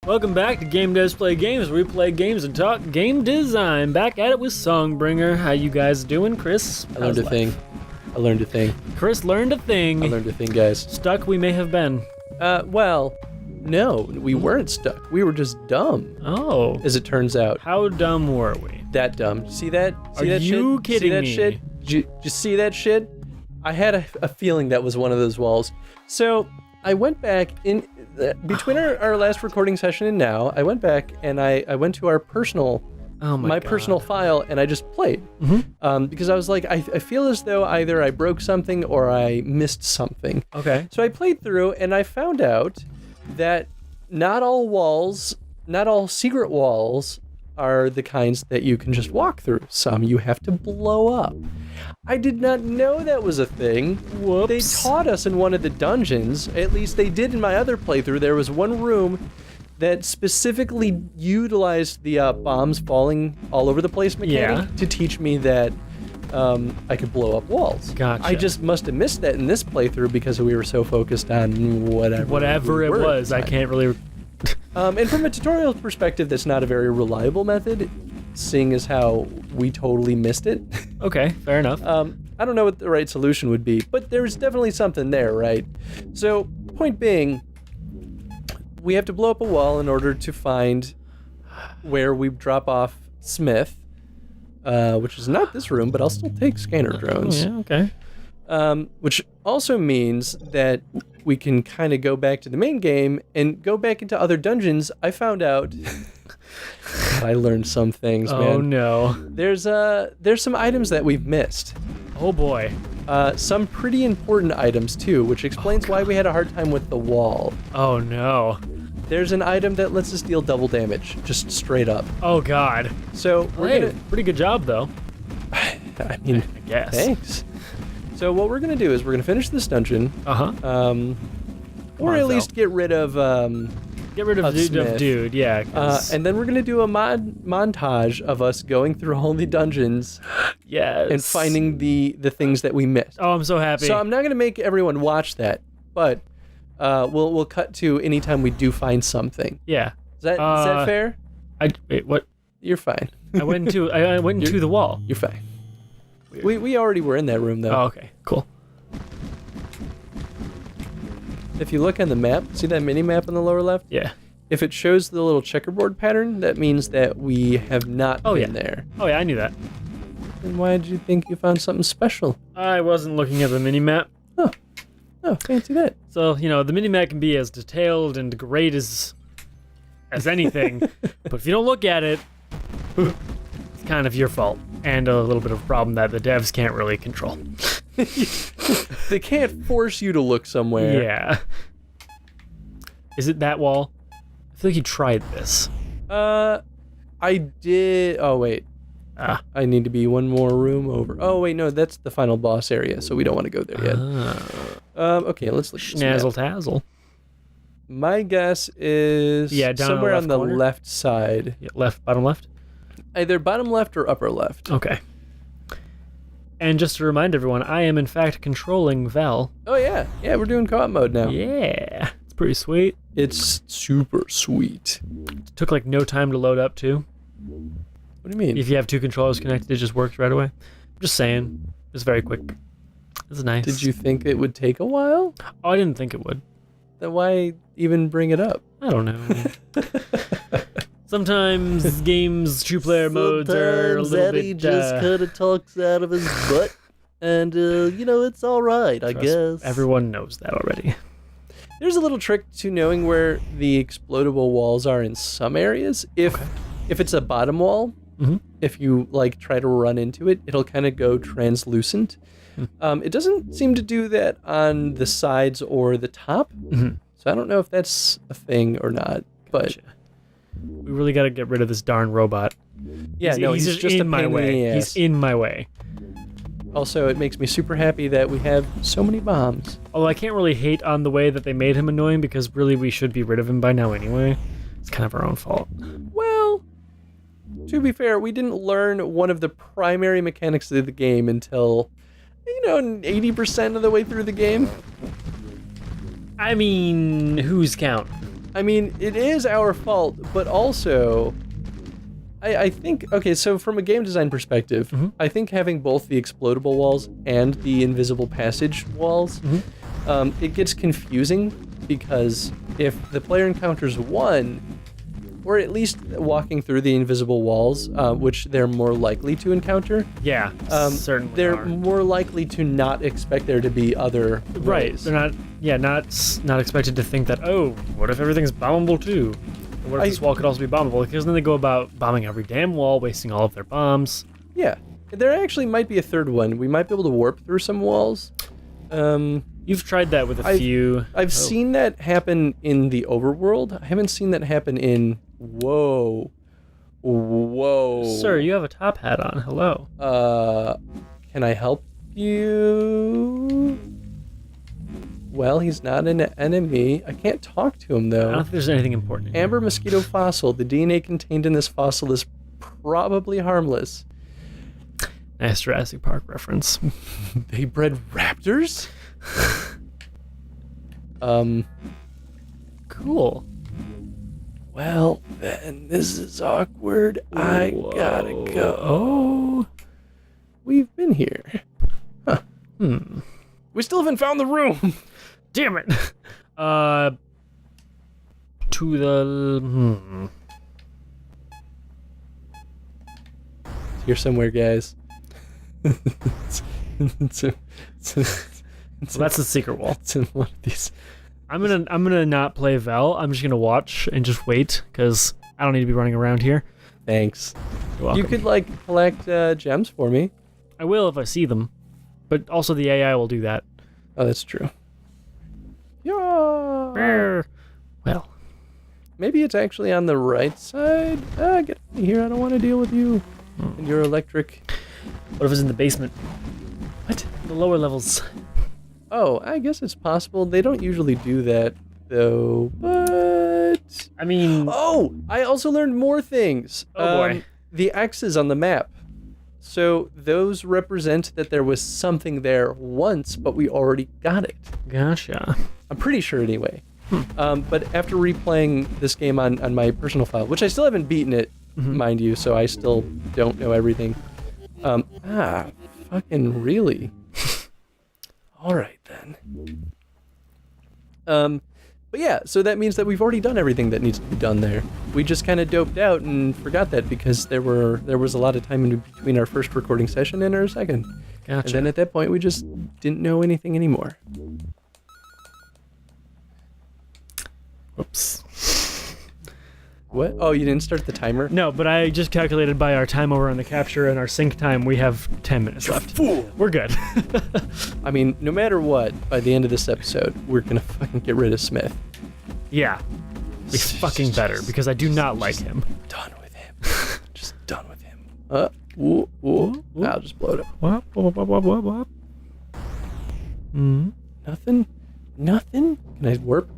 Welcome back to Game Devs Play Games, where we play games and talk game design. Back at it with Songbringer. How you guys doing, Chris? I learned a thing. Chris learned a thing. I learned a thing, guys. Stuck we may have been. Well, no, we weren't stuck. We were just dumb. Oh. As it turns out. How dumb were we? That dumb. See that? Are you kidding me? See that shit? Did you see that shit? I had a feeling that was one of those walls. So I went back in between our last recording session and now. I went back and I went to our personal, my personal file, and I just played because I was like, I feel as though either I broke something or I missed something. Okay. So I played through and I found out that not all secret walls are the kinds that you can just walk through. Some you have to blow up. I did not know that was a thing. Whoops. They taught us in one of the dungeons, at least they did in my other playthrough. There was one room that specifically utilized the bombs falling all over the place mechanic to teach me that I could blow up walls. Gotcha. I just must have missed that in this playthrough because we were so focused on whatever it was. I can't really... and from a tutorial perspective, that's not a very reliable method, seeing as how we totally missed it. Okay, fair enough. I don't know what the right solution would be, but there's definitely something there, right? So, point being, we have to blow up a wall in order to find where we drop off Smith, which is not this room, but I'll still take scanner drones. Yeah, okay. Which also means that we can kind of go back to the main game and go back into other dungeons. I found out I learned some things, man. Oh no. There's some items that we've missed. Oh boy. Some pretty important items too, which explains why we had a hard time with the wall. Oh no. There's an item that lets us deal double damage, just straight up. Oh god. So we're gonna... Pretty good job though. I mean, I guess. Thanks. So what we're gonna do is we're gonna finish this dungeon. Or at least get rid of dude, yeah. And then we're gonna do a montage of us going through all the dungeons. Yes. And finding the things that we missed. Oh, I'm so happy. So I'm not gonna make everyone watch that, but we'll cut to anytime we do find something. Yeah. Is that fair? Wait, what? You're fine. I went into the wall. You're fine. We already were in that room though. Oh, okay, cool. If you look on the map, see that mini map on the lower left? Yeah. If it shows the little checkerboard pattern, that means that we have not been there. Oh yeah, I knew that. Then why did you think you found something special? I wasn't looking at the mini map. Oh, fancy that. So, the mini map can be as detailed and great as anything, but if you don't look at it, it's kind of your fault. And a little bit of a problem that the devs can't really control. They can't force you to look somewhere. Yeah. Is it that wall? I feel like you tried this. I did. Oh, wait. I need to be one more room over. Oh, wait, no, that's the final boss area, so we don't want to go there yet. Okay, let's look at this map. Schnazzle-tazzle. My guess is down somewhere on the corner? left side. Yeah, bottom left? Either bottom left or upper left. Okay. And just to remind everyone, I am in fact controlling Val. Oh yeah, we're doing co-op mode now. Yeah, it's pretty sweet. It's super sweet. It took like no time to load up too. What do you mean? If you have two controllers connected, it just works right away. I'm just saying, it's very quick. It's nice. Did you think it would take a while? Oh, I didn't think it would. Then why even bring it up? I don't know. Sometimes games, two-player modes are a little Eddie bit... just kind of talks out of his butt, and, it's all right, I guess. Everyone knows that already. There's a little trick to knowing where the explodable walls are in some areas. If it's a bottom wall, if you, try to run into it, it'll kind of go translucent. It doesn't seem to do that on the sides or the top, so I don't know if that's a thing or not, but... We really got to get rid of this darn robot. Yeah, he's just in my way. He's in my way. Also, it makes me super happy that we have so many bombs. Although I can't really hate on the way that they made him annoying because really we should be rid of him by now anyway. It's kind of our own fault. Well, to be fair, we didn't learn one of the primary mechanics of the game until, 80% of the way through the game. I mean, whose count? I mean, it is our fault, but also, I think, okay, so from a game design perspective, I think having both the explodable walls and the invisible passage walls, it gets confusing because if the player encounters one, or at least walking through the invisible walls, which they're more likely to encounter. Yeah, certainly they're are. more likely to not expect there to be other Right, ways. they're not expected to think that, oh, what if everything's bombable too? Or what if this wall could also be bombable? Because then they go about bombing every damn wall, wasting all of their bombs. Yeah, there actually might be a third one. We might be able to warp through some walls. You've tried that with a few. I've seen that happen in the overworld. I haven't seen that happen in... Whoa. Sir, you have a top hat on. Hello. Can I help you? Well, he's not an enemy. I can't talk to him, though. I don't think there's anything important. Amber mosquito fossil. The DNA contained in this fossil is probably harmless. Nice Jurassic Park reference. They bred raptors? Cool. Well, then, this is awkward. I gotta go. Oh. We've been here. Huh. We still haven't found the room. Damn it. To the... Here somewhere, guys. So that's the secret wall. It's in one of these. I'm gonna not play Vel. I'm just gonna watch and just wait because I don't need to be running around here. Thanks. You're welcome. You could like collect gems for me. I will if I see them, but also the AI will do that. Oh, that's true. Yeah. Well, Maybe it's actually on the right side. Get out of here. I don't want to deal with you and your electric. what if it's in the basement? What? The lower levels. Oh, I guess it's possible. They don't usually do that, though. But I mean, oh, I also learned more things. Oh, boy. The X's on the map. So those represent that there was something there once, but we already got it. gotcha. I'm pretty sure anyway. But after replaying this game on my personal file, which I still haven't beaten it, mind you, so I still don't know everything. Fucking really? All right then. But yeah, so that means that we've already done everything that needs to be done there. We just kind of doped out and forgot that because there was a lot of time in between our first recording session and our second. Gotcha. And then at that point, we just didn't know anything anymore. Whoops. What? Oh, you didn't start the timer? No, but I just calculated by our time over on the capture and our sync time, we have 10 minutes left. Fool! We're good. I mean, no matter what, by the end of this episode, we're gonna fucking get rid of Smith. Yeah. He's fucking better because I do not like him. Done with him. Just done with him. I'll just blow it up. What? Nothing? Can I warp?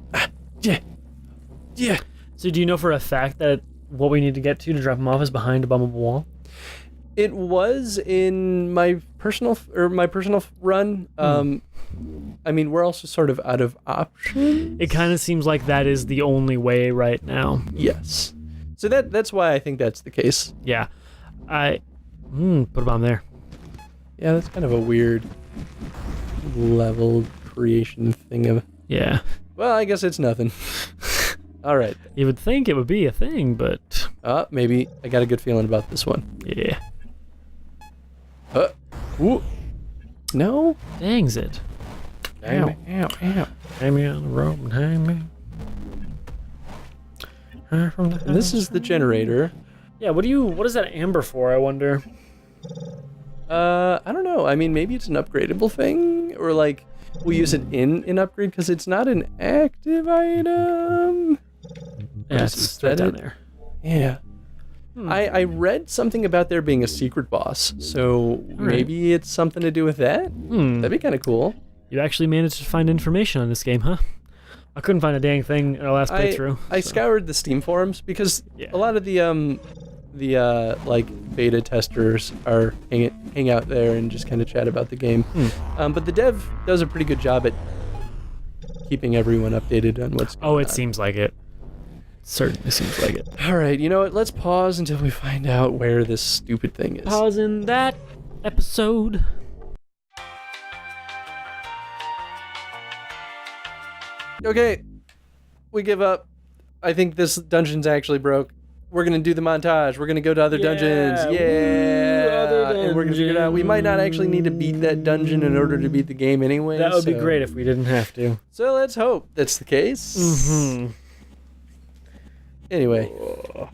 Yeah. So do you know for a fact that what we need to get to drop him off is behind a bombable wall? It was in my personal run. I mean, we're also sort of out of options. It kind of seems like that is the only way right now. Yes. So that's why I think that's the case. Yeah. Put a bomb there. Yeah, that's kind of a weird level creation thing. Yeah. Well, I guess it's nothing. All right. You would think it would be a thing, but... Maybe. I got a good feeling about this one. Yeah. No? Dangs it. Ow. Hang me on the rope and hang me. From the And this is the generator. Yeah, what is that amber for, I wonder? I don't know. I mean, maybe it's an upgradable thing, or like we'll use it in an upgrade because it's not an active item. Yeah, it's right down there. Yeah. I read something about there being a secret boss, so maybe it's something to do with that. That'd be kind of cool. You actually managed to find information on this game, huh? I couldn't find a dang thing in our last playthrough. I scoured the Steam forums because a lot of the like beta testers are hang out there and just kind of chat about the game. But the dev does a pretty good job at keeping everyone updated on what's going on. Oh, it seems like it. Certainly seems like it. All right, you know what? Let's pause until we find out where this stupid thing is. Pause in that episode. Okay, we give up. I think this dungeon's actually broke. We're gonna do the montage. We're gonna go to other dungeons. Woo, Yeah, other and we're gonna figure it out. We might not actually need to beat that dungeon in order to beat the game anyway. That would be so- great if we didn't have to. So let's hope that's the case. Mm-hmm. Anyway,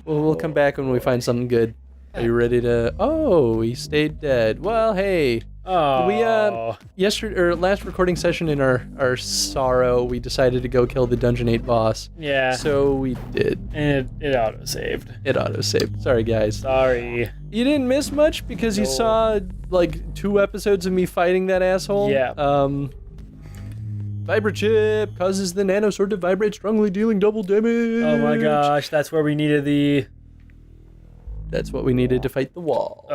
we'll come back when we find something good. Are you ready to? Oh, he stayed dead. Well, hey. Oh. Yesterday or last recording session in our sorrow, we decided to go kill the Dungeon 8 boss. Yeah. So we did. And it auto-saved. It auto-saved. Sorry, guys. Sorry. You didn't miss much because you saw like 2 episodes of me fighting that asshole. Yeah. Vibrochip causes the nano sword to vibrate strongly, dealing double damage. Oh my gosh, that's where we needed the... That's what we needed to fight the wall.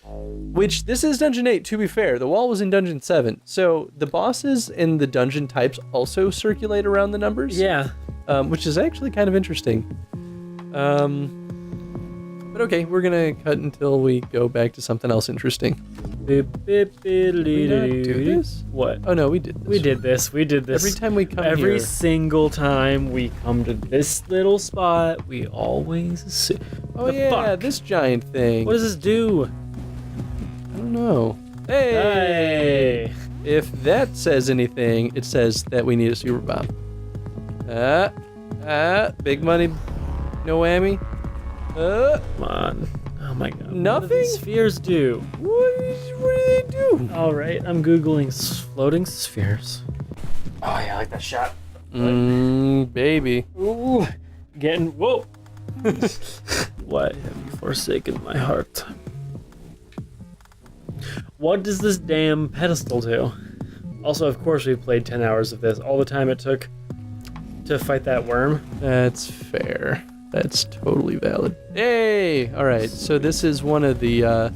Which, this is Dungeon 8, to be fair. The wall was in Dungeon 7. So, the bosses and the dungeon types also circulate around the numbers. Yeah. Which is actually kind of interesting. But okay, we're gonna cut until we go back to something else interesting. Did we not do this? What? Oh no, we did this. We did this. Every time we come Every here. single time we come to this little spot, we always assume... Oh The yeah, fuck? this giant thing. What does this do? I don't know. Hey! If that says anything, it says that we need a super bomb. Big money, no whammy. Come on. Oh my god. Nothing? What do these spheres do? What do they do? Alright, I'm Googling floating spheres. Oh yeah, I like that shot. Baby. Ooh. Getting... Whoa! Why have you forsaken my heart? What does this damn pedestal do? Also, of course, we've played 10 hours of this. All the time it took to fight that worm. That's fair. That's totally valid. Hey! Alright, so this is one of the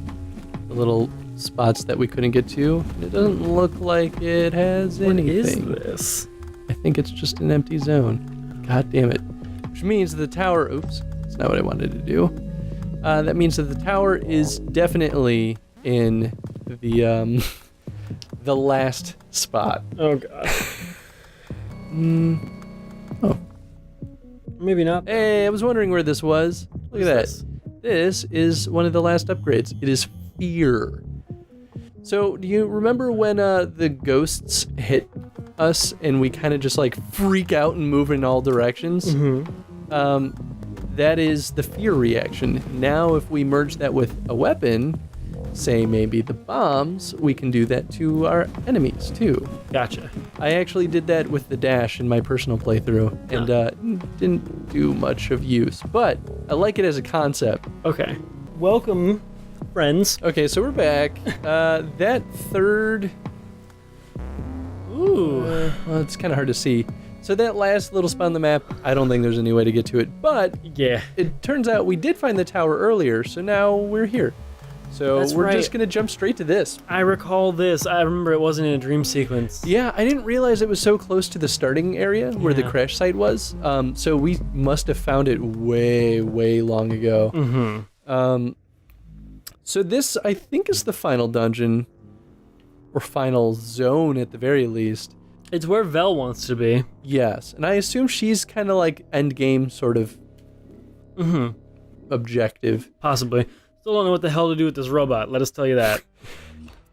little spots that we couldn't get to. It doesn't look like it has anything. What is this? I think it's just an empty zone. God damn it. Which means the tower... Oops, that's not what I wanted to do. That means that the tower is definitely in the the last spot. Oh god. Oh. Maybe not. Hey, I was wondering where this was. Look at that. This? This is one of the last upgrades. It is fear. So, do you remember when the ghosts hit us and we kind of just like freak out and move in all directions? Mm-hmm. That is the fear reaction. Now, if we merge that with a weapon, say maybe the bombs, we can do that to our enemies too. Gotcha. I actually did that with the dash in my personal playthrough and didn't do much of use, but I like it as a concept. Okay. Welcome, friends. Okay, so we're back. That third... Ooh. well, it's kind of hard to see. So that last little spot on the map, I don't think there's any way to get to it, but Yeah. it turns out we did find the tower earlier, so now we're here. So That's we're right. just gonna jump straight to this. I recall this. I remember it wasn't in a dream sequence. Yeah, I didn't realize it was so close to the starting area where the Yeah. crash site was. So we must have found it way, way long ago. Mm-hmm. So this, I think, is the final dungeon, or final zone at the very least. It's where Vel wants to be. Yes, and I assume she's kind of like end game sort of objective. Possibly. Still don't know what the hell to do with this robot. Let us tell you that.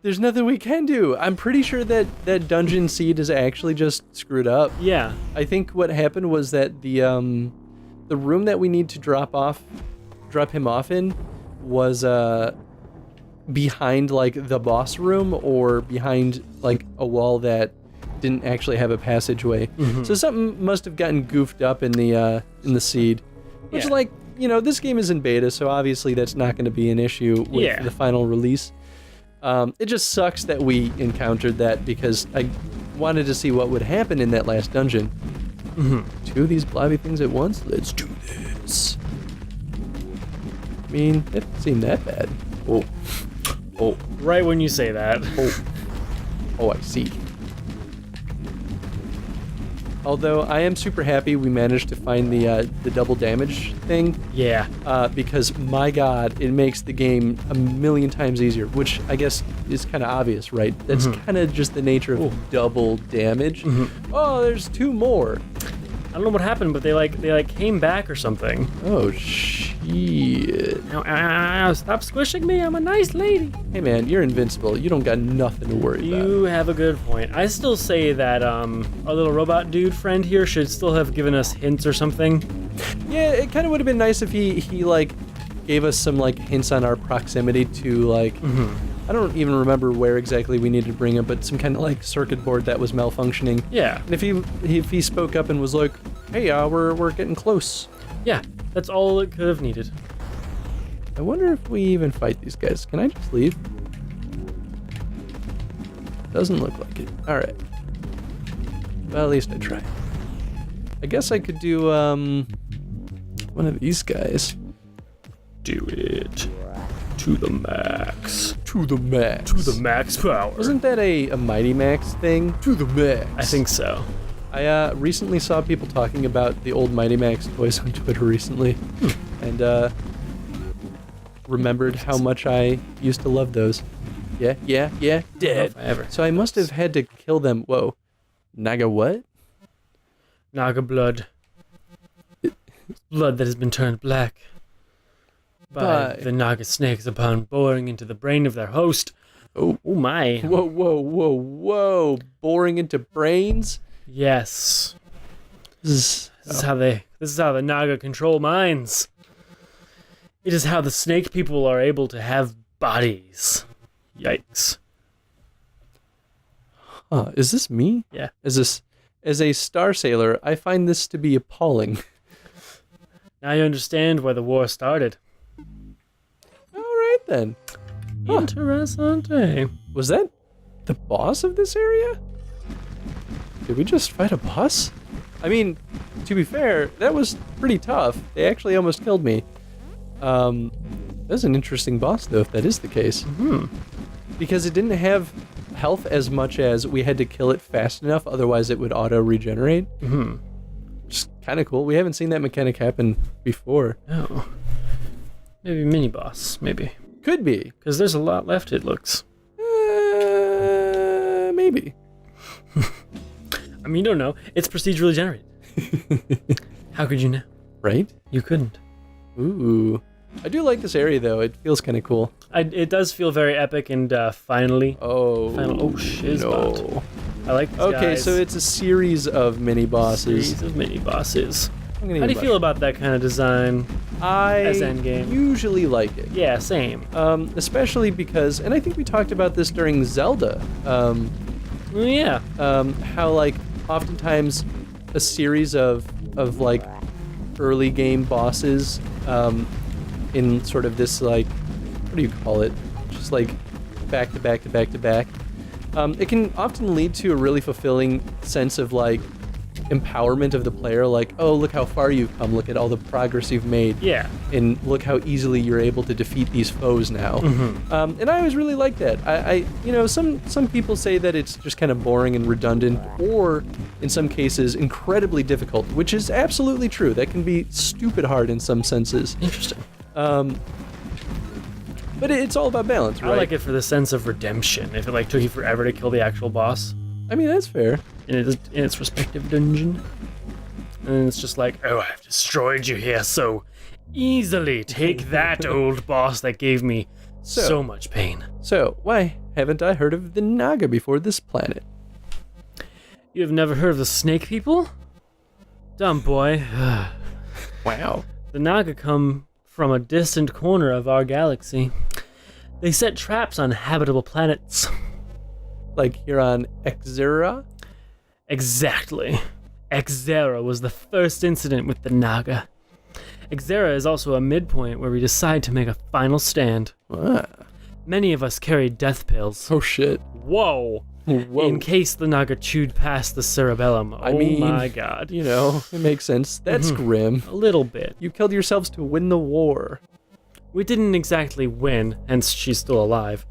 There's nothing we can do. I'm pretty sure that that dungeon seed is actually just screwed up. Yeah. I think what happened was that the room that we need to drop him off in was behind like the boss room or behind like a wall that didn't actually have a passageway. So something must have gotten goofed up in the seed. Which Yeah. like, you know, this game is in beta, so obviously that's not going to be an issue with Yeah. the final release. It just sucks that we encountered that because I wanted to see what would happen in that last dungeon. Two of these blobby things at once? Let's do this. I mean, it didn't seem that bad. Oh. Oh. Right when you say that. Oh. Oh, I see. Although I am super happy we managed to find the double damage thing. Yeah. Because my God, it makes the game a million times easier, which I guess is kind of obvious, right? That's kind of just the nature of double damage. Oh, there's 2 more. I don't know what happened, but they came back or something. Oh shit! Ow, stop squishing me. I'm a nice lady. Hey man, you're invincible. You don't got nothing to worry about. You have a good point. I still say that our little robot dude friend here should still have given us hints or something. Yeah, it kind of would have been nice if he like gave us some like hints on our proximity to like. I don't even remember where exactly we needed to bring him, but some kind of like circuit board that was malfunctioning. Yeah. And if he spoke up and was like, "Hey, we're getting close." Yeah, that's all it could have needed. I wonder if we even fight these guys. Can I just leave? Doesn't look like it. All right. Well, at least I tried. I guess I could do one of these guys. Do it. To the max. To the max. To the max power. Wasn't that a Mighty Max thing? To the max. I think so. I recently saw people talking about the old Mighty Max toys on Twitter recently, and remembered how much I used to love those. Yeah, dead. Forever. So I must have had to kill them. Whoa. Naga what? Naga blood. Blood that has been turned black by the Naga snakes upon boring into the brain of their host. Oh my. Whoa. Boring into brains? Yes. This is how the Naga control minds. It is how the snake people are able to have bodies. Yikes. Is this me? Yeah. As a Star Sailor, I find this to be appalling. Now you understand where the war started. Alright then. Interessante. Was that the boss of this area? Did we just fight a boss? I mean, to be fair, that was pretty tough. They actually almost killed me. That's an interesting boss, though, if that is the case. Because it didn't have health as much as we had to kill it fast enough, otherwise it would auto-regenerate. Just kind of cool. We haven't seen that mechanic happen before. Oh. Maybe mini-boss, maybe. Could be. Because there's a lot left, it looks. Maybe. I mean, you don't know. It's procedurally generated. How could you know? Right? You couldn't. Ooh. I do like this area, though. It feels kind of cool. It does feel very epic and finally. Oh, shizbot. no. I like these Okay, guys. so it's a series of mini-bosses. Series of mini-bosses. How How do you feel about that kind of design? As endgame? usually like it. Yeah, same. Especially because, and I think we talked about this during Zelda, Yeah. how like oftentimes a series of like early game bosses in sort of this like, what do you call it? Just like back to back to back to back. It can often lead to a really fulfilling sense of like empowerment of the player, like, oh, look how far you've come, look at all the progress you've made, Yeah. and look how easily you're able to defeat these foes now. And I always really like that. I some people say that it's just kind of boring and redundant, or in some cases incredibly difficult, which is absolutely true. That can be stupid hard in some senses. Interesting. But it's all about balance, right? I like it for the sense of redemption. If it like took you forever to kill the actual boss I mean, that's fair. in its respective dungeon, and it's just like, oh, I've destroyed you here so easily. Take that, old boss that gave me so much pain. So, why haven't I heard of the Naga before this planet? You have never heard of the snake people? Dumb boy. Wow. The Naga come from a distant corner of our galaxy. They set traps on habitable planets. Like here on Exera? Exactly. Exera was the first incident with the Naga. Exera is also a midpoint where we decide to make a final stand. Ah. Many of us carried death pills. Oh shit. Whoa! Whoa. In case the Naga chewed past the cerebellum. I mean, my god. You know, it makes sense. That's grim. A little bit. You killed yourselves to win the war. We didn't exactly win, hence she's still alive.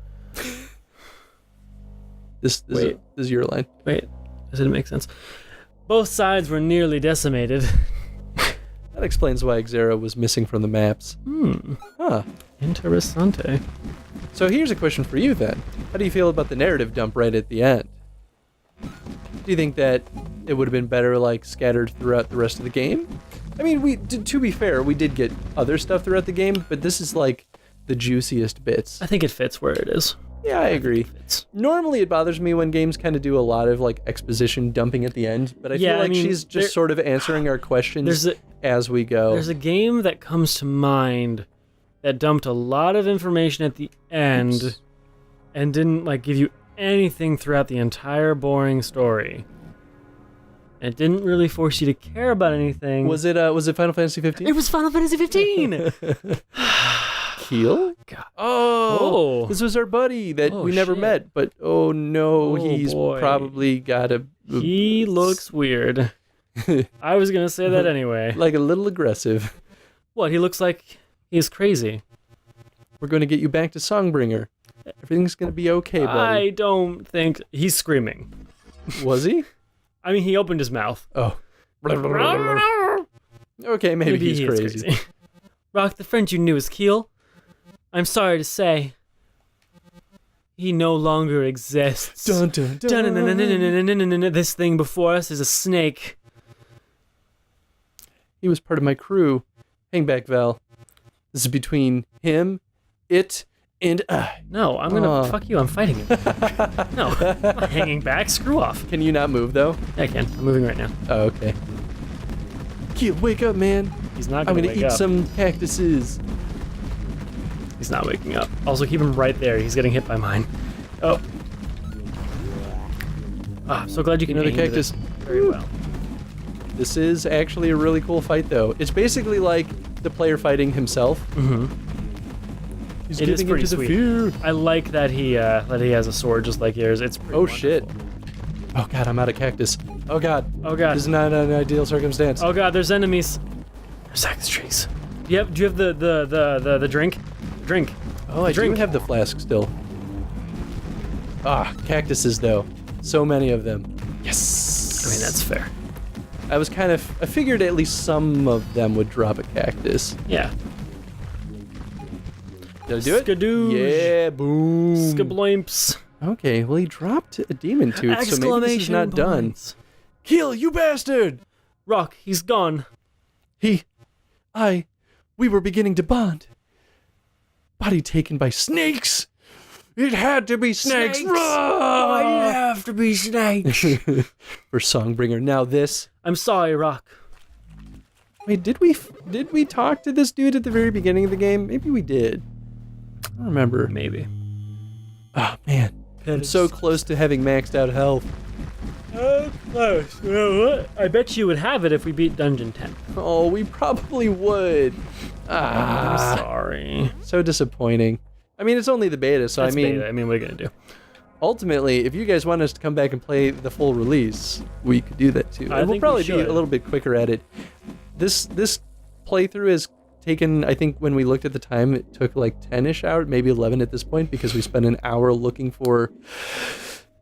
This Wait. is your line. Wait, does it make sense? Both sides were nearly decimated. That explains why Xera was missing from the maps. Huh. Interessante. So here's a question for you then. How do you feel about the narrative dump right at the end? Do you think that it would have been better like scattered throughout the rest of the game? I mean, to be fair, we did get other stuff throughout the game, but this is like the juiciest bits. I think it fits where it is. Yeah, I agree. Normally it bothers me when games kind of do a lot of like exposition dumping at the end, but I feel like she's just sort of answering our questions as we go. There's a game that comes to mind that dumped a lot of information at the end and didn't like give you anything throughout the entire boring story. It didn't really force you to care about anything. Was it Final Fantasy 15? It was Final Fantasy 15. Keel? God. Oh, this was our buddy that we never met, but oh no, he's probably got a... He looks weird. I was going to say that anyway. Like a little aggressive. What, he looks like he's crazy. We're going to get you back to Songbringer. Everything's going to be okay, buddy. I don't think... He's screaming. Was he? I mean, he opened his mouth. Oh. Okay, maybe he's crazy. Rock, the friend you knew is Keel. I'm sorry to say, he no longer exists. Dun, dun, dun. This thing before us is a snake. He was part of my crew. Hang back, Val. This is between him, it, and I. No, I'm gonna fuck you. I'm fighting him. No, I'm not hanging back. Screw off. Can you not move though? I can. I'm moving right now. Oh, okay. Keel, wake up, man. He's not I'm gonna gonna wake eat up. some cactuses. He's not waking up. Also, keep him right there. He's getting hit by mine. Oh. I'm so glad you can Another aim cactus. very well. This is actually a really cool fight, though. It's basically like the player fighting himself. Mm-hmm. He's It is giving pretty into the sweet. fear. I like that he has a sword just like yours. It's pretty wonderful. Shit. Oh god, I'm out of cactus. Oh god. Oh god. This is not an ideal circumstance. Oh god, there's enemies. There's cactus trees. Do you have the drink? Drink. Oh, I do have the flask still. Ah, cactuses though. So many of them. Yes. I mean, that's fair. I figured at least some of them would drop a cactus. Yeah. Did I do it? Skadoosh. Yeah, boom. Skabloimps. Okay, well he dropped a demon tooth, so maybe this is not done. Keel, you bastard! Rock, he's gone. We were beginning to bond. Body taken by snakes. It had to be snakes. Why did it have to be snakes? For Songbringer. Now this. I'm sorry, Rock. Wait, did we talk to this dude at the very beginning of the game? Maybe we did. I don't remember. Maybe. Oh man, I'm so close to having maxed out health. Oh, close. You know what? I bet you would have it if we beat Dungeon 10. Oh, we probably would. I'm sorry. So disappointing. I mean, it's only the beta, so That's I mean, beta. I mean, what are you gonna do? Ultimately, if you guys want us to come back and play the full release, we could do that too. I And we'll think probably we be should. a little bit quicker at it. This playthrough has taken, I think when we looked at the time, it took like 10-ish hours, maybe 11 at this point, because we spent an hour looking for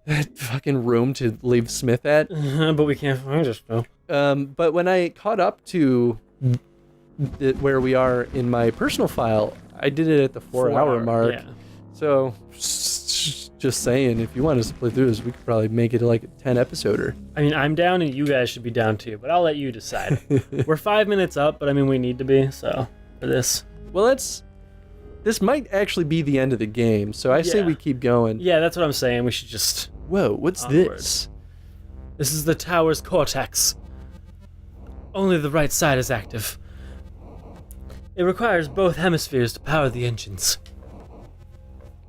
that fucking room to leave Smith at. But we can't find it still. But when I caught up to where we are in my personal file, I did it at the 4-hour mark. Yeah. So, just saying, if you want us to play through this, we could probably make it like a 10-episoder. I mean, I'm down and you guys should be down too, but I'll let you decide. We're 5 minutes up, but I mean, we need to be, so, for this. Well, this might actually be the end of the game, so I say we keep going. Yeah, that's what I'm saying. We should just... Whoa, what's Onward. this? This is the tower's cortex. Only the right side is active. It requires both hemispheres to power the engines.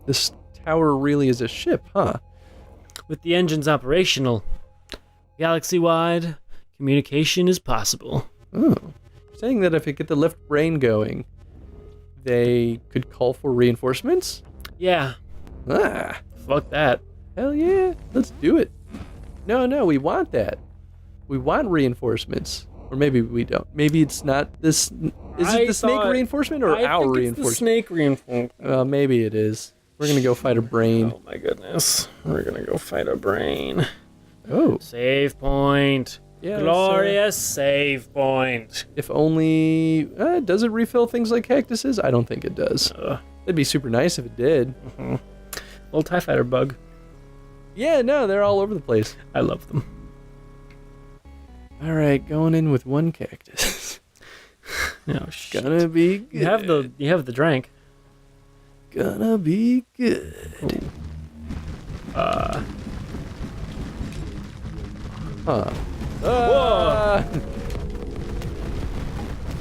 This tower really is a ship, huh? With the engines operational, galaxy-wide communication is possible. Oh. Saying that if it get the left brain going, they could call for reinforcements? Yeah, Ah, fuck that. hell yeah, let's do it. No, we want that. We want reinforcements. Or maybe we don't. Maybe it's not this... Is it the snake reinforcement or our reinforcement? It's the snake reinforcement. Well, maybe it is. We're gonna go fight a brain. Oh my goodness. We're gonna go fight a brain. Oh. Save point. Yeah. Glorious save point. If only... does it refill things like cactuses? I don't think it does. It'd be super nice if it did. Little TIE Fighter bug. Yeah, no, they're all over the place. I love them. All right, going in with one cactus. Oh, shit. Gonna be good. You have the drink. Gonna be good. Ooh. Whoa!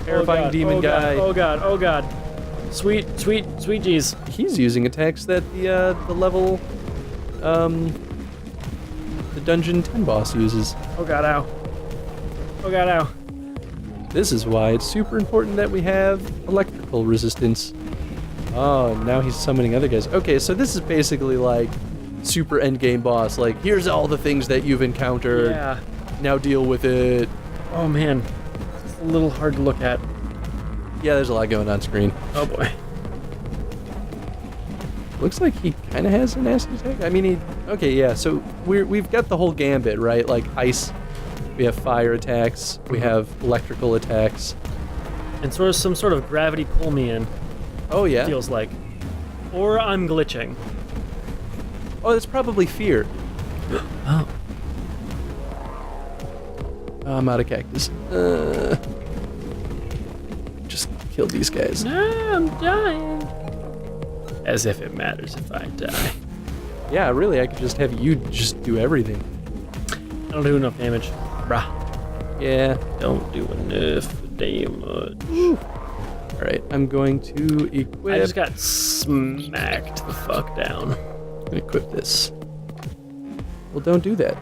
Terrifying demon guy. Oh god. Sweet G's. He's using attacks that the level, the dungeon 10 boss uses. Oh god, ow. Oh god, ow. This is why it's super important that we have electrical resistance. Oh, now he's summoning other guys. Okay, so this is basically like super endgame boss. Like, here's all the things that you've encountered. Yeah. Now deal with it. Oh man. It's a little hard to look at. Yeah, there's a lot going on screen. Oh boy. Looks like he kind of has an acid attack. I mean, okay, yeah. So we've got the whole gambit, right? Like ice. We have fire attacks. We have electrical attacks. And sort of some sort of gravity pull me in. Oh yeah. Feels like. Or I'm glitching. Oh, that's probably fear. Oh. Oh, I'm out of cactus. Just kill these guys. No, I'm dying. As if it matters if I die. Yeah, really, I could just have you just do everything. I don't do enough damage. Bruh. Yeah. Don't do enough damage. All right, I'm going to equip. I just got smacked the fuck down. Equip this. Well, don't do that.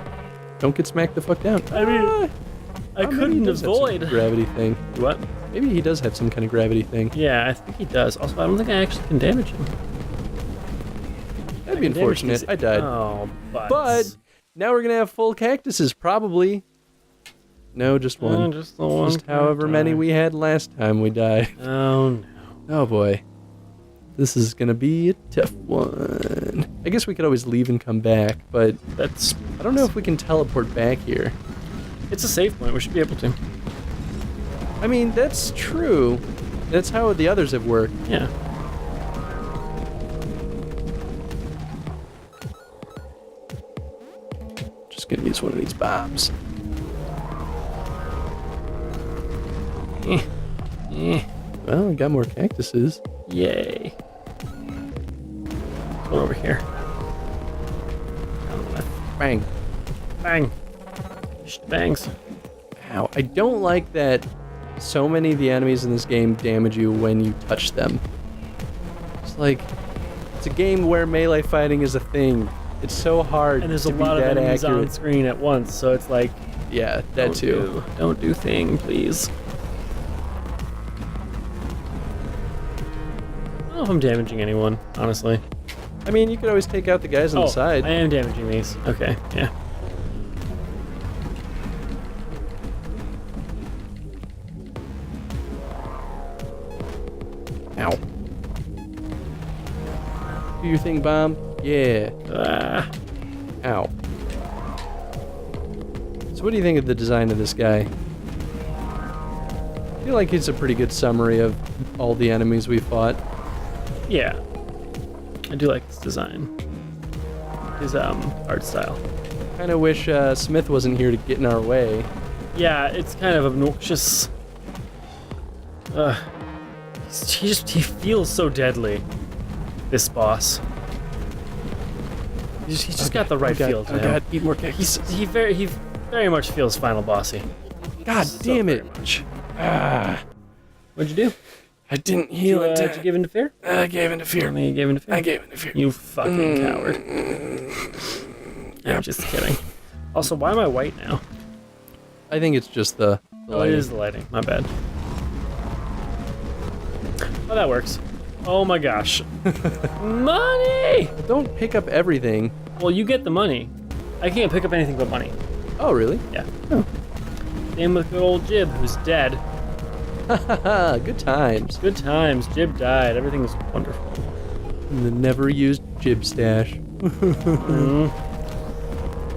Don't get smacked the fuck down. I mean, I maybe he couldn't does have some avoid. gravity thing. What? Maybe he does have some kind of gravity thing. Yeah, I think he does. Also, I don't think I actually can damage him. That'd be unfortunate. I died. Oh, But now we're gonna have full cactuses, probably. No, just one. Just the one. Just however many we had last time we died. Oh no. Oh boy. This is gonna be a tough one. I guess we could always leave and come back, but I don't know if we can teleport back here. It's a save point. We should be able to. I mean, that's true. That's how the others have worked. Yeah. Just gonna use one of these bombs. Well, we got more cactuses. Yay. Go over here. Bang. Bang. Bangs. Ow. I don't like that so many of the enemies in this game damage you when you touch them. It's like, it's a game where melee fighting is a thing. It's so hard And there's to a be lot of that enemies accurate. on screen at once, so it's like, Yeah, that too. Don't do thing, please. I don't know if I'm damaging anyone, honestly. I mean, you could always take out the guys on the side. I am damaging these. Okay, yeah. Ow. Do your thing, bomb. Yeah. Ah. Ow. So what do you think of the design of this guy? I feel like it's a pretty good summary of all the enemies we fought. Yeah. I do like his design. His art style. Kind of wish Smith wasn't here to get in our way. Yeah, it's kind of obnoxious. He feels so deadly. This boss. He's just got the right feel to him. God, eat more cakes. He very much feels final bossy. God damn it. Very much. What'd you do? I didn't heal it. Did you give in to fear? I gave in to fear. You gave in to fear? I gave in to fear. You fucking coward. I'm just kidding. Also, why am I white now? I think it's just the Oh, it lighting. is the lighting. My bad. Oh, that works. Oh my gosh. Money! Don't pick up everything. Well, you get the money. I can't pick up anything but money. Oh, really? Yeah. Oh. Same with good old Jib, who's dead. Good times. Good times. Jib died. Everything was wonderful. The never used jib stash.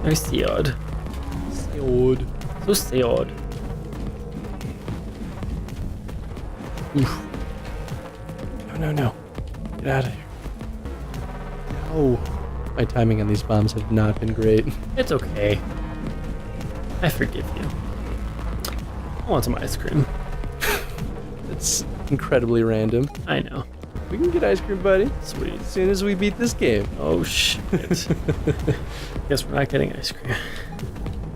Very sad. Odd. So sad. Oof. No. Get out of here. No. My timing on these bombs have not been great. It's okay. I forgive you. I want some ice cream. It's incredibly random. I know. We can get ice cream, buddy. Sweet. As soon as we beat this game. Oh, shit. Guess we're not getting ice cream.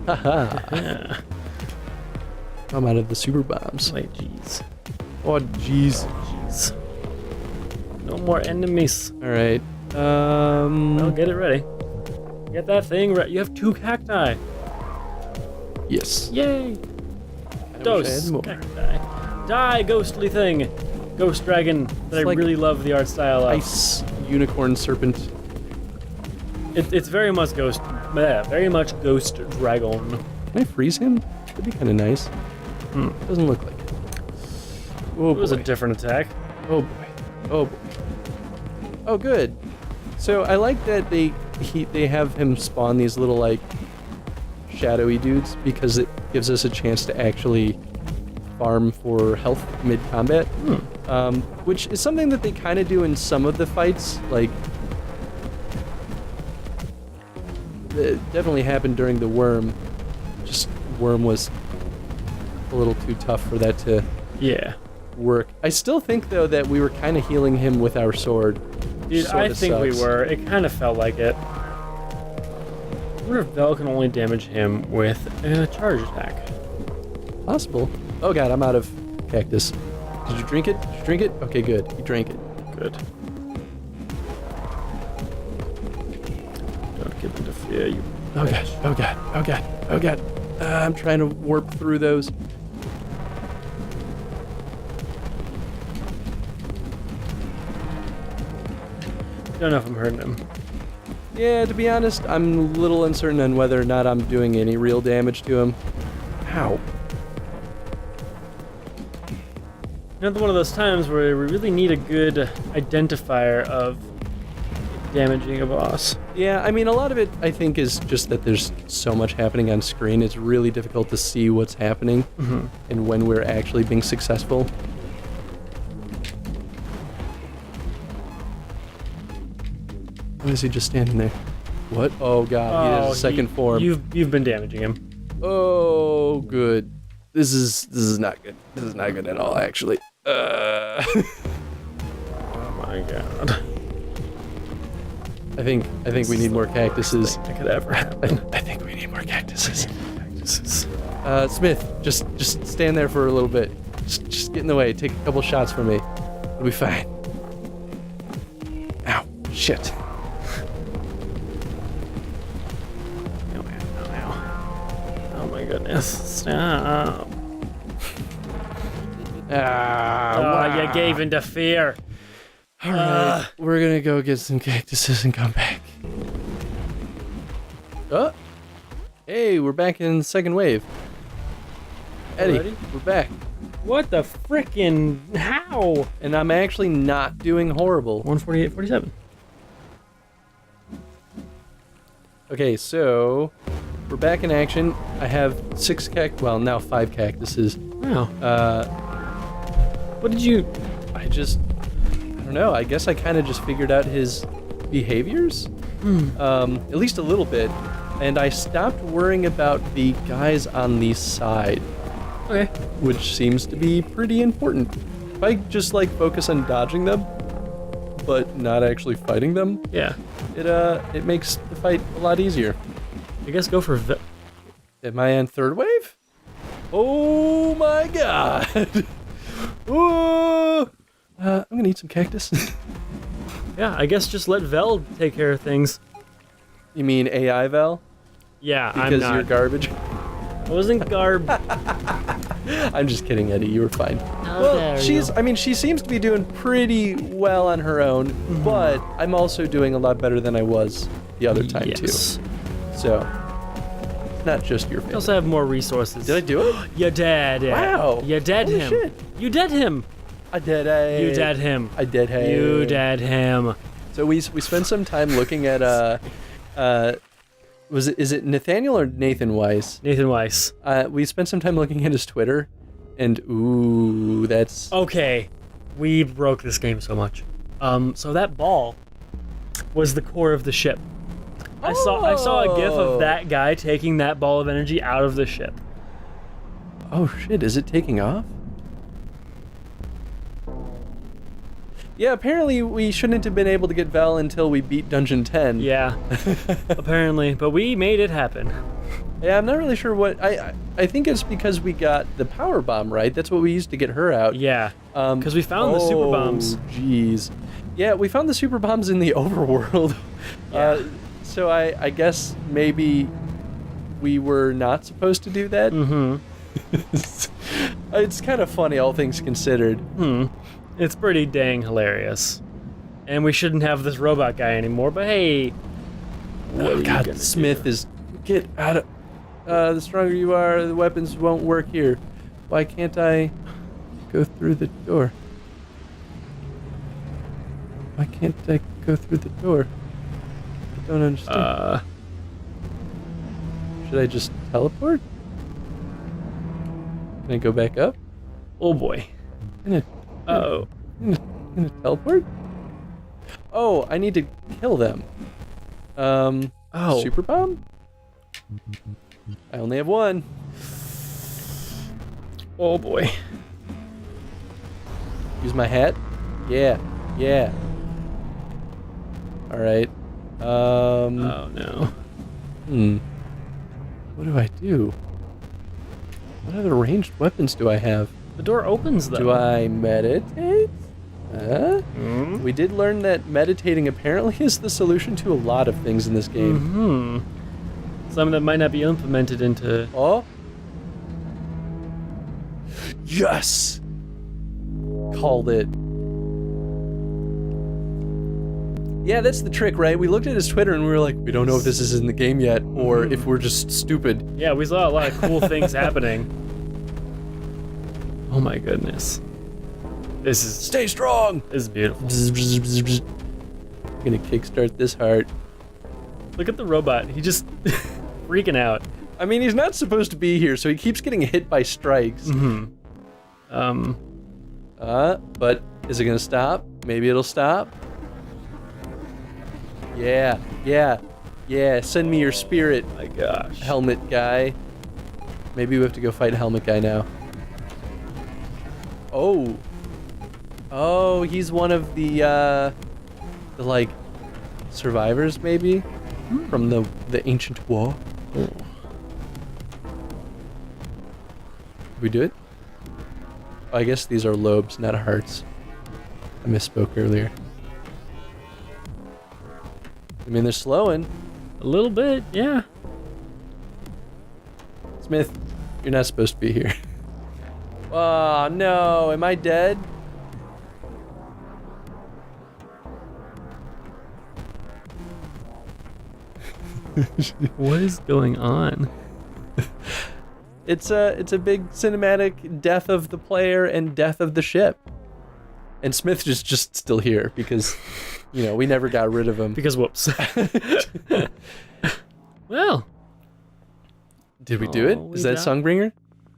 Haha. Yeah. I'm out of the super bombs. Like, jeez. Oh, jeez. Jeez. No more enemies. All right. Well, get it ready. Get that thing ready. You have 2 cacti. Yes. Yay. I wish I Dose. had more. Cacti. Die, ghostly thing. Ghost dragon that I like really love the art style of. Ice unicorn serpent. It's very much ghost. Very much ghost dragon. Can I freeze him? That'd be kind of nice. Doesn't look like it. Oh, It was a boy. different attack. Oh boy. Oh boy. Oh good. So I like that they have him spawn these little like shadowy dudes because it gives us a chance to actually farm for health mid combat, which is something that they kind of do in some of the fights. Like it definitely happened during the worm. Just worm was a little too tough for that to Yeah. work. I still think though that we were kind of healing him with our sword. Dude, Sorta I think we sucks. were. It kind of felt like it. I wonder if Bell can only damage him with a charge attack. Possible. Oh god, I'm out of cactus. Did you drink it? Did you drink it? Okay, good. You drank it. Good. Don't give in to fear, you. Oh god. Oh god. Oh god. Oh god. I'm trying to warp through those. Don't know if I'm hurting him. Yeah, to be honest, I'm a little uncertain on whether or not I'm doing any real damage to him. Ow. Another one of those times where we really need a good identifier of damaging a boss. Yeah, I mean, a lot of it, I think, is just that there's so much happening on screen. It's really difficult to see what's happening and when we're actually being successful. Why is he just standing there? What? Oh god, he has a second form. You've been damaging him. Oh, good. This is not good. This is not good at all, actually. Oh my god. I think we need more cactuses. That could ever happen. I think we need more cactuses. Cactuses. Smith, just stand there for a little bit. Just get in the way. Take a couple shots from me. We'll be fine. Ow. Shit. Oh my goodness. Stop. Wow. You gave in to fear. All right. We're gonna go get some cactuses and come back. Oh. Hey, we're back in the second wave. Eddie, Already? we're back. What the frickin' how? And I'm actually not doing horrible. 148.47. Okay, so we're back in action. I have now 5 cactuses. Wow. What did you? I don't know. I guess I kind of just figured out his behaviors, at least a little bit, and I stopped worrying about the guys on the side, Okay. which seems to be pretty important. If I just like focus on dodging them, but not actually fighting them, Yeah. it makes the fight a lot easier. I guess go for. Am I on third wave? Oh my god! Whoa! I'm gonna eat some cactus. Yeah, I guess just let Vel take care of things. You mean AI Val? Yeah, Because I'm not. you're garbage? I wasn't garb. I'm just kidding, Eddie. You were fine. dare you. She seems to be doing pretty well on her own, but I'm also doing a lot better than I was the other time too. So, not just your You fault. also have more resources. Did I do it? You did it. Wow. You did Holy him. shit. You did him. I did it. You did him. I did it. You did him. So we spent some time looking at Is it Nathaniel or Nathan Weiss? Nathan Weiss. We spent some time looking at his Twitter, and ooh, that's... Okay, we broke this game so much. So that ball was the core of the ship. I saw a gif of that guy taking that ball of energy out of the ship. Oh shit, is it taking off? Yeah, apparently we shouldn't have been able to get Vel until we beat Dungeon 10. Yeah, apparently, but we made it happen. Yeah, I'm not really sure what... I think it's because we got the power bomb, right? That's what we used to get her out. Yeah, because we found the super bombs. Jeez. Yeah, we found the super bombs in the overworld. Yeah. So I guess maybe we were not supposed to do that? Mm-hmm. It's kind of funny, all things considered. It's pretty dang hilarious. And we shouldn't have this robot guy anymore, but hey... Oh, God, Smith is... Get out of... the stronger you are, the weapons won't work here. Why can't I go through the door? Why can't I go through the door? I don't understand. Should I just teleport? Can I go back up? Oh boy. Uh-oh. Can I teleport? Oh, I need to kill them. Super bomb? I only have one. Oh boy. Use my hat? Yeah. Alright. Oh no. What do I do? What other ranged weapons do I have? The door opens though. Do I meditate? We did learn that meditating apparently is the solution to a lot of things in this game. Some that might not be implemented into... Oh? Yes! Called it. Yeah, that's the trick, right? We looked at his Twitter and we were like, we don't know if this is in the game yet, or if we're just stupid. Yeah, we saw a lot of cool things happening. Oh my goodness. This is... Stay strong! This is beautiful. I'm gonna kickstart this heart. Look at the robot. He just freaking out. I mean, he's not supposed to be here, so he keeps getting hit by strikes. But is it gonna stop? Maybe it'll stop. Yeah. Send me your spirit. My gosh. Helmet guy. Maybe we have to go fight Helmet guy now. Oh, he's one of the like survivors, maybe, from the ancient war. Did we do it? Oh, I guess these are lobes, not hearts. I misspoke earlier. I mean, they're slowing. A little bit, yeah. Smith, you're not supposed to be here. Oh, no. Am I dead? What is going on? It's a big cinematic death of the player and death of the ship. And Smith is just still here because, we never got rid of him. Because whoops. Well. Did we do it? Is that Songbringer?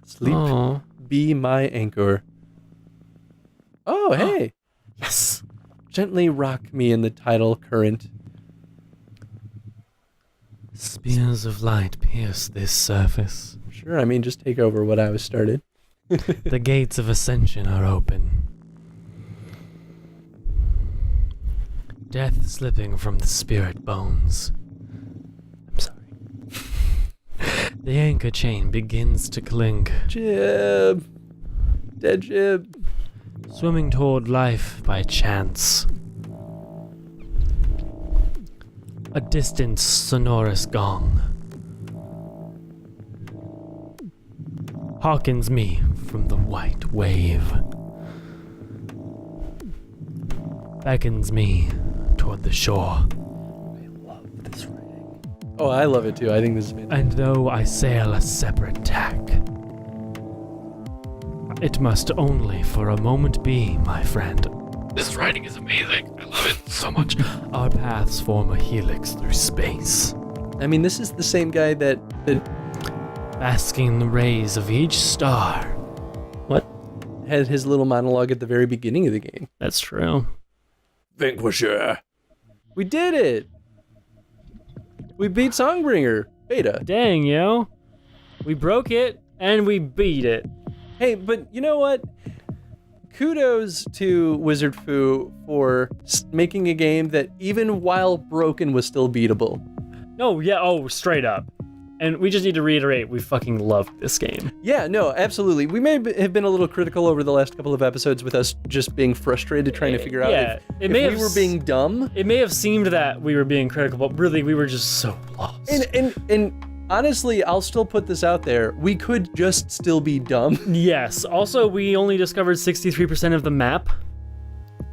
Sleep, be my anchor. Oh, hey. Yes. Gently rock me in the tidal current. Spears of light pierce this surface. Sure, I mean, just take over what I was started. The gates of ascension are open. Death slipping from the spirit bones. I'm sorry. The anchor chain begins to clink. Jib. Dead Jib. Swimming toward life by chance. A distant sonorous gong hearkens me from the white wave, beckons me toward the shore. I love this writing. Oh, I love it too. I think this is fantastic. And though I sail a separate tack, it must only for a moment be, my friend. This writing is amazing. I love it so much. Our paths form a helix through space. I mean, this is the same guy that Basking in the rays of each star. What? had his little monologue at the very beginning of the game. That's true. Vanquisher. We did it. We beat Songbringer beta. Dang, yo. We broke it and we beat it. Hey, but you know what? Kudos to Wizard Fu for making a game that even while broken was still beatable. No, yeah, straight up. And we just need to reiterate, we fucking loved this game. Yeah, no, absolutely. We may have been a little critical over the last couple of episodes with us just being frustrated trying to figure out if we were being dumb. It may have seemed that we were being critical, but really we were just so lost. And honestly, I'll still put this out there. We could just still be dumb. Yes. Also, we only discovered 63% of the map.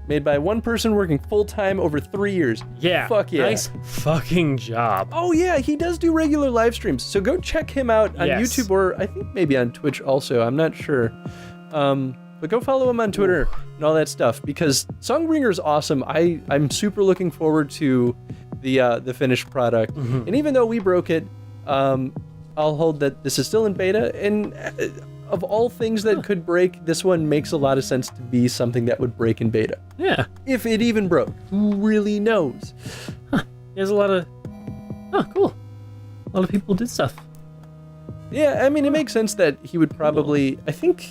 Made by one person working full-time over 3 years. Yeah. Fuck yeah. Nice fucking job. Oh yeah, he does do regular live streams. So go check him out on Yes. YouTube or I think maybe on Twitch also. I'm not sure. But go follow him on Twitter and all that stuff because Songbringer is awesome. I'm super looking forward to the finished product. Mm-hmm. And even though we broke it, I'll hold that this is still in beta. And of all things that could break, this one makes a lot of sense to be something that would break in beta. Yeah. If it even broke. Who really knows? There's a lot of... Oh, cool. A lot of people did stuff. Yeah, I mean, it makes sense that he would probably, I think,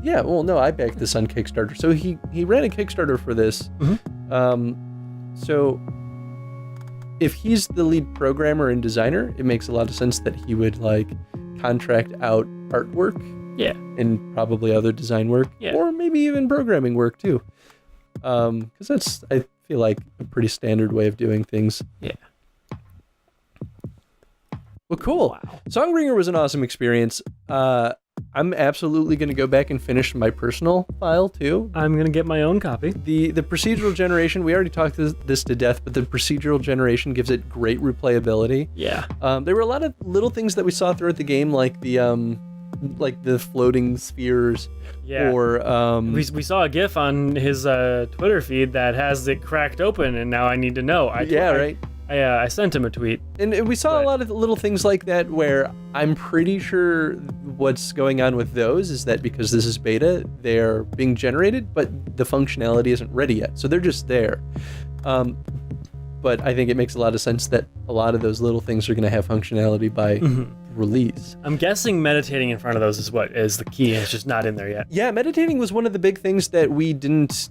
yeah, well, no, I backed this on Kickstarter. So he ran a Kickstarter for this. Mm-hmm. So if he's the lead programmer and designer, it makes a lot of sense that he would, like, contract out artwork. Yeah. And probably other design work. Yeah. Or maybe even programming work, too. Because that's, I feel like, a pretty standard way of doing things. Yeah. Well, cool. Wow. Songbringer was an awesome experience. I'm absolutely going to go back and finish my personal file, too. I'm going to get my own copy. The procedural generation, we already talked this to death, but the procedural generation gives it great replayability. Yeah. There were a lot of little things that we saw throughout the game, like the floating spheres. Yeah. Or We saw a GIF on his Twitter feed that has it cracked open, and now I need to know. Right. I sent him a tweet. And we saw a lot of little things like that where I'm pretty sure what's going on with those is that because this is beta, they're being generated, but the functionality isn't ready yet. So they're just there. But I think it makes a lot of sense that a lot of those little things are going to have functionality by release. I'm guessing meditating in front of those is what is the key. It's just not in there yet. Yeah, meditating was one of the big things that we didn't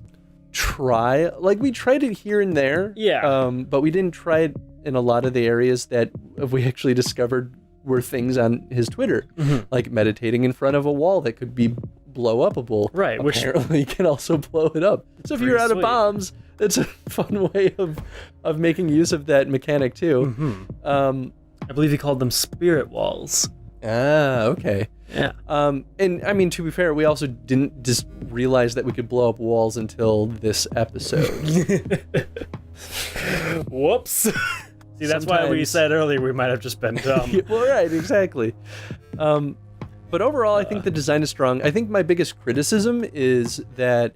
try. Like, we tried it here and there. Yeah. But we didn't try it in a lot of the areas that we actually discovered were things on his Twitter. Like meditating in front of a wall that could be blow-upable. Right, which apparently can also blow it up. So if you're out of bombs, it's a fun way of making use of that mechanic too. I believe he called them spirit walls. Ah, okay. Yeah. And I mean, to be fair, we also didn't just realize that we could blow up walls until this episode. Whoops. See, that's why we said earlier we might have just been dumb. Well, right, exactly. But overall, I think the design is strong. I think my biggest criticism is that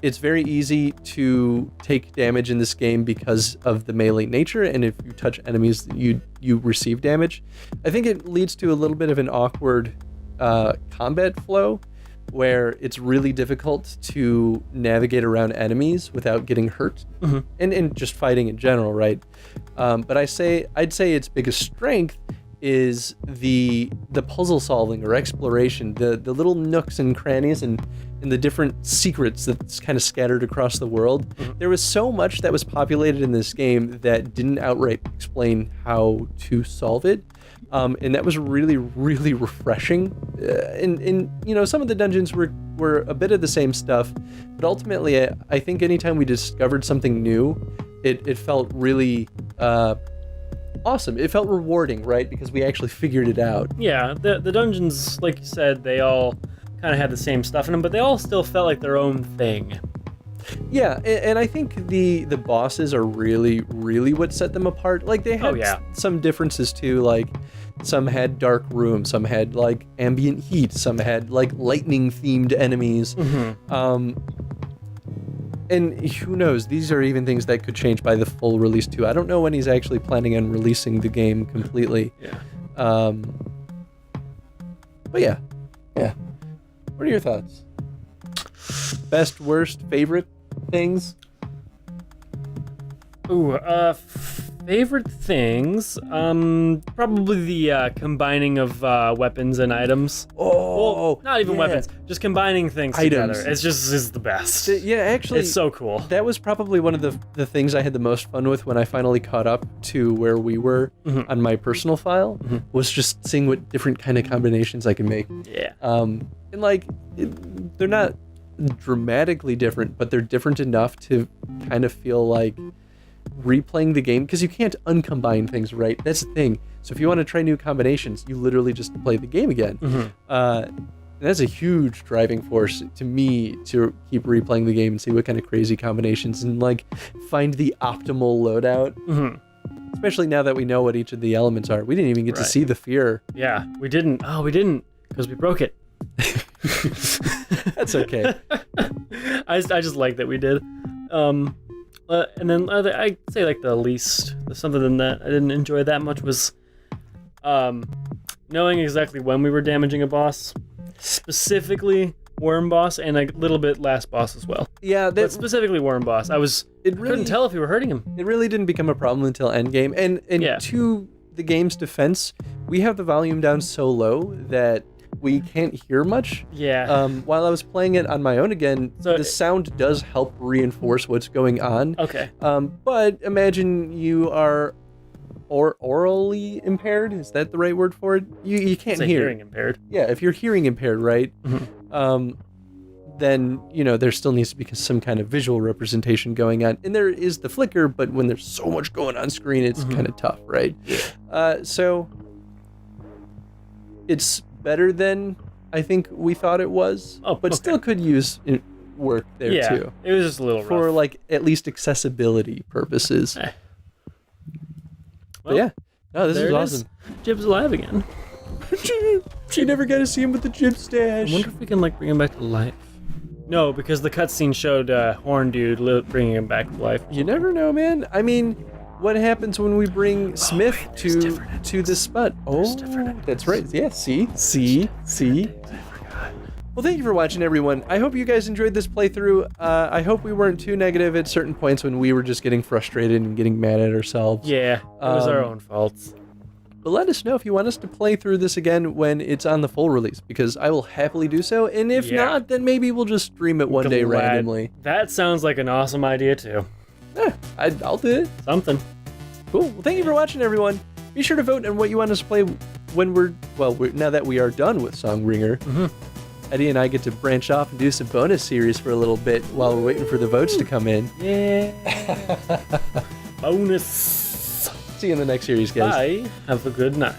it's very easy to take damage in this game because of the melee nature, and if you touch enemies, you receive damage. I think it leads to a little bit of an awkward combat flow, where it's really difficult to navigate around enemies without getting hurt, and just fighting in general, right? But I'd say its biggest strength is the puzzle solving or exploration, the little nooks and crannies and the different secrets that's kind of scattered across the world. There was so much that was populated in this game that didn't outright explain how to solve it. And that was really, really refreshing. And you know, some of the dungeons were a bit of the same stuff, but ultimately I think anytime we discovered something new, it felt really awesome. It felt rewarding, right? Because we actually figured it out. Yeah, the dungeons, like you said, they all kind of had the same stuff in them, but they all still felt like their own thing. Yeah, and I think the bosses are really, really what set them apart. Like, they had some differences too, like some had dark rooms, some had like ambient heat, some had like lightning themed enemies. And who knows? These are even things that could change by the full release too. I don't know when he's actually planning on releasing the game completely. Yeah. But yeah. What are your thoughts? Best, worst, favorite things? Ooh, favorite things? Probably the combining of weapons and items. Oh, Well, not even yeah. weapons, just combining things Items. together. It's just is the best. Yeah, actually, It's so cool. that was probably one of the things I had the most fun with when I finally caught up to where we were on my personal file, was just seeing what different kind of combinations I can make. Yeah. And like, they're not dramatically different, but they're different enough to kind of feel like replaying the game, because you can't uncombine things, right? That's the thing. So if you want to try new combinations, you literally just play the game again. That's a huge driving force to me to keep replaying the game and see what kind of crazy combinations and like find the optimal loadout. Especially now that we know what each of the elements are. We didn't even get to see the fear. Yeah, we didn't. Oh, we didn't, because we broke it. That's okay. I just like that we did. And then I'd say like the least, something that I didn't enjoy that much was knowing exactly when we were damaging a boss, specifically Worm Boss, and a little bit Last Boss as well. Yeah, But specifically Worm Boss. I couldn't tell if we were hurting him. It really didn't become a problem until endgame. And Yeah. to the game's defense, we have the volume down so low that we can't hear much. Yeah. While I was playing it on my own again, So the sound does help reinforce what's going on. Okay. But imagine you are orally impaired. Is that the right word for it? You can't Say hear. hearing impaired. Yeah, if you're hearing impaired, right? Then there still needs to be some kind of visual representation going on, and there is the flicker. But when there's so much going on screen, it's kind of tough, right? So it's better than I think we thought it was, but still could use work there too. It was just a little for rough. like at least accessibility purposes. But yeah, no, this is awesome. Jib's alive again. She never got to see him with the jib stash. I wonder if we can like bring him back to life. No, because the cutscene showed Horn Dude bringing him back to life. You never know, man. I mean, what happens when we bring Smith to this spot? Oh, that's right. Yeah, see. Well, thank you for watching, everyone. I hope you guys enjoyed this playthrough. I hope we weren't too negative at certain points when we were just getting frustrated and getting mad at ourselves. Yeah, it was our own faults. But let us know if you want us to play through this again when it's on the full release, because I will happily do so. And if not, then maybe we'll just stream it one day randomly. That sounds like an awesome idea, too. I'll do it. Something. Cool. Well, thank you for watching, everyone. Be sure to vote on what you want us to play when now that we are done with Songbringer. Eddie and I get to branch off and do some bonus series for a little bit while we're waiting for the votes to come in. Yeah. Bonus. See you in the next series, guys. Bye. Have a good night.